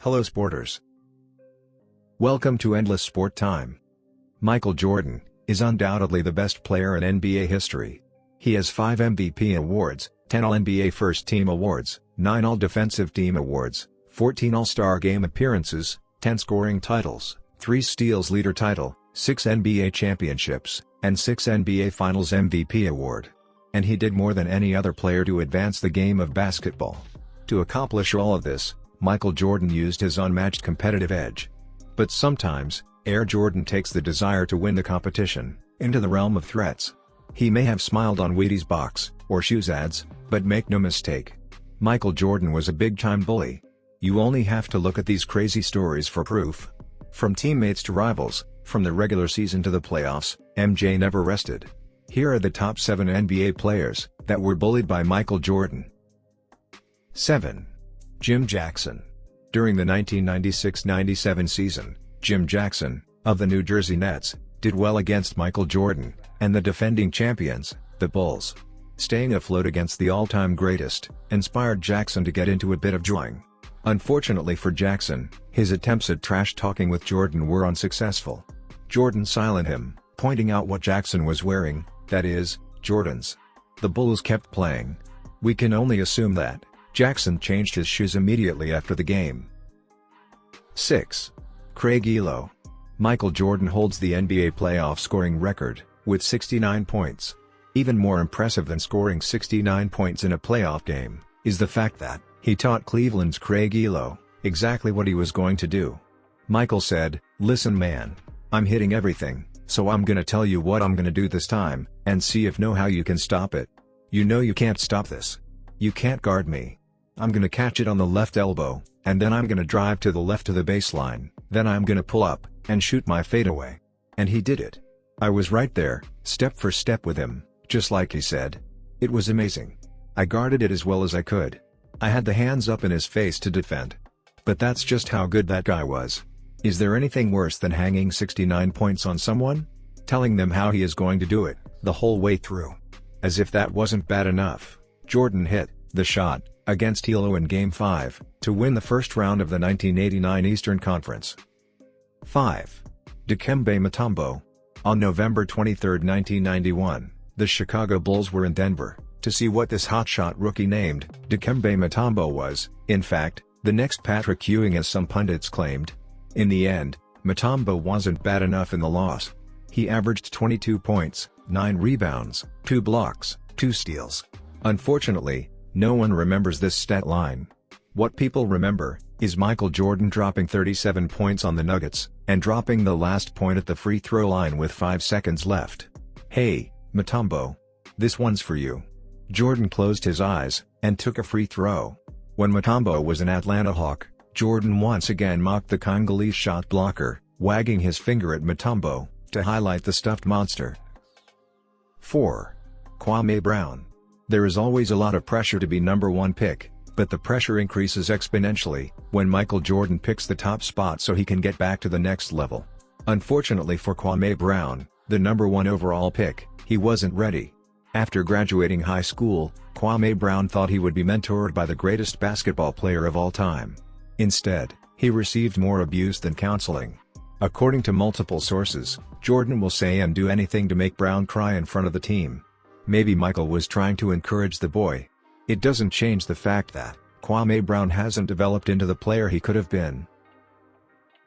Hello sporters. Welcome to Endless Sport Time. Michael Jordan is undoubtedly the best player in NBA history. He has 5 MVP awards, 10 All-NBA First Team awards, 9 All-Defensive Team awards, 14 All-Star Game appearances, 10 scoring titles, 3 steals leader title, 6 NBA championships, and 6 NBA Finals MVP award. And he did more than any other player to advance the game of basketball. To accomplish all of this, Michael Jordan used his unmatched competitive edge. But sometimes, Air Jordan takes the desire to win the competition into the realm of threats. He may have smiled on Wheaties box or shoes ads, but make no mistake, Michael Jordan was a big-time bully. You only have to look at these crazy stories for proof. From teammates to rivals, from the regular season to the playoffs, MJ never rested. Here are the top 7 NBA players that were bullied by Michael Jordan. 7. Jim Jackson. During the 1996-97 season, Jim Jackson, of the New Jersey Nets, did well against Michael Jordan and the defending champions, the Bulls. Staying afloat against the all-time greatest inspired Jackson to get into a bit of drawing. Unfortunately for Jackson, his attempts at trash-talking with Jordan were unsuccessful. Jordan silenced him, pointing out what Jackson was wearing, that is, Jordans. The Bulls kept playing. We can only assume that Jackson changed his shoes immediately after the game. 6. Craig Ehlo. Michael Jordan holds the NBA playoff scoring record, with 69 points. Even more impressive than scoring 69 points in a playoff game, is the fact that he taught Cleveland's Craig Ehlo exactly what he was going to do. Michael said, "Listen man, I'm hitting everything, so I'm gonna tell you what I'm gonna do this time, and see if know how you can stop it. You know you can't stop this. You can't guard me. I'm gonna catch it on the left elbow, and then I'm gonna drive to the left to the baseline, then I'm gonna pull up, and shoot my fadeaway." And he did it. I was right there, step for step with him, just like he said. It was amazing. I guarded it as well as I could. I had the hands up in his face to defend. But that's just how good that guy was. Is there anything worse than hanging 69 points on someone? Telling them how he is going to do it, the whole way through. As if that wasn't bad enough, Jordan hit the shot against Ehlo in Game 5, to win the first round of the 1989 Eastern Conference. 5. Dikembe Mutombo. On November 23, 1991, the Chicago Bulls were in Denver, to see what this hotshot rookie named Dikembe Mutombo was, in fact, the next Patrick Ewing as some pundits claimed. In the end, Mutombo wasn't bad enough in the loss. He averaged 22 points, 9 rebounds, 2 blocks, 2 steals. Unfortunately, no one remembers this stat line. What people remember is Michael Jordan dropping 37 points on the Nuggets, and dropping the last point at the free throw line with 5 seconds left. Hey, Mutombo. This one's for you. Jordan closed his eyes, and took a free throw. When Mutombo was an Atlanta Hawk, Jordan once again mocked the Congolese shot blocker, wagging his finger at Mutombo, to highlight the stuffed monster. 4. Kwame Brown. There is always a lot of pressure to be number 1 pick, but the pressure increases exponentially when Michael Jordan picks the top spot so he can get back to the next level. Unfortunately for Kwame Brown, the number 1 overall pick, he wasn't ready. After graduating high school, Kwame Brown thought he would be mentored by the greatest basketball player of all time. Instead, he received more abuse than counseling. According to multiple sources, Jordan will say and do anything to make Brown cry in front of the team. Maybe Michael was trying to encourage the boy. It doesn't change the fact that Kwame Brown hasn't developed into the player he could have been.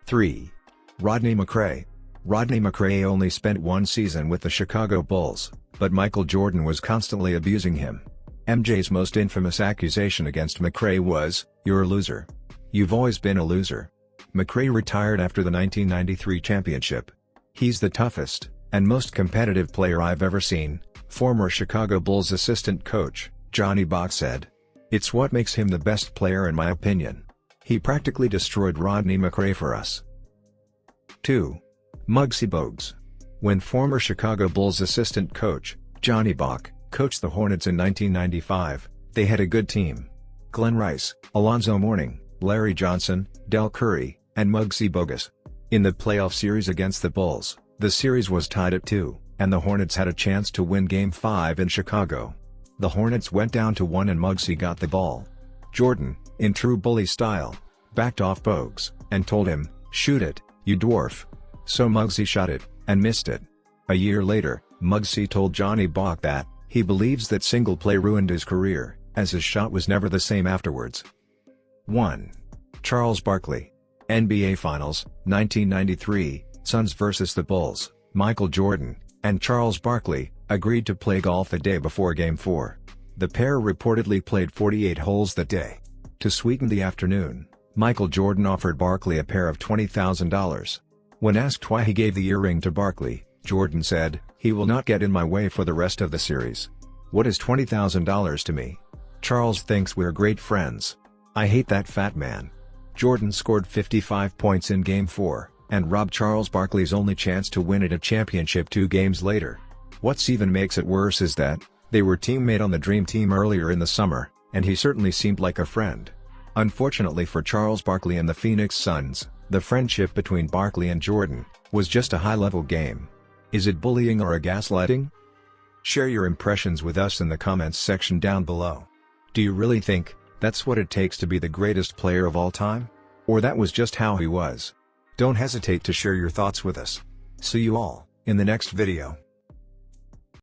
3. Rodney McRae. Rodney McRae only spent 1 season with the Chicago Bulls, but Michael Jordan was constantly abusing him. MJ's most infamous accusation against McRae was, "You're a loser. You've always been a loser." McRae retired after the 1993 championship. "He's the toughest and most competitive player I've ever seen," former Chicago Bulls assistant coach, Johnny Box said. "It's what makes him the best player in my opinion. He practically destroyed Rodney McRae for us." 2. Mugsy Bogues. When former Chicago Bulls assistant coach, Johnny Box, coached the Hornets in 1995, they had a good team. Glenn Rice, Alonzo Mourning, Larry Johnson, Del Curry, and Mugsy Bogues. In the playoff series against the Bulls, the series was tied at 2. And the Hornets had a chance to win Game 5 in Chicago. The Hornets went down to 1 and Mugsy got the ball. Jordan, in true bully style, backed off Bogues, and told him, "Shoot it, you dwarf." So Mugsy shot it, and missed it. A year later, Mugsy told Johnny Bogues that, he believes that single play ruined his career, as his shot was never the same afterwards. 1. Charles Barkley. NBA Finals, 1993, Suns vs. the Bulls. Michael Jordan, and Charles Barkley, agreed to play golf the day before Game 4. The pair reportedly played 48 holes that day. To sweeten the afternoon, Michael Jordan offered Barkley a pair of $20,000. When asked why he gave the earring to Barkley, Jordan said, "He will not get in my way for the rest of the series. What is $20,000 to me? Charles thinks we're great friends. I hate that fat man." Jordan scored 55 points in Game 4, and robbed Charles Barkley's only chance to win it a championship 2 games later. What's even makes it worse is that, they were teammate on the Dream Team earlier in the summer, and he certainly seemed like a friend. Unfortunately for Charles Barkley and the Phoenix Suns, the friendship between Barkley and Jordan was just a high-level game. Is it bullying or a gaslighting? Share your impressions with us in the comments section down below. Do you really think that's what it takes to be the greatest player of all time? Or that was just how he was? Don't hesitate to share your thoughts with us. See you all in the next video.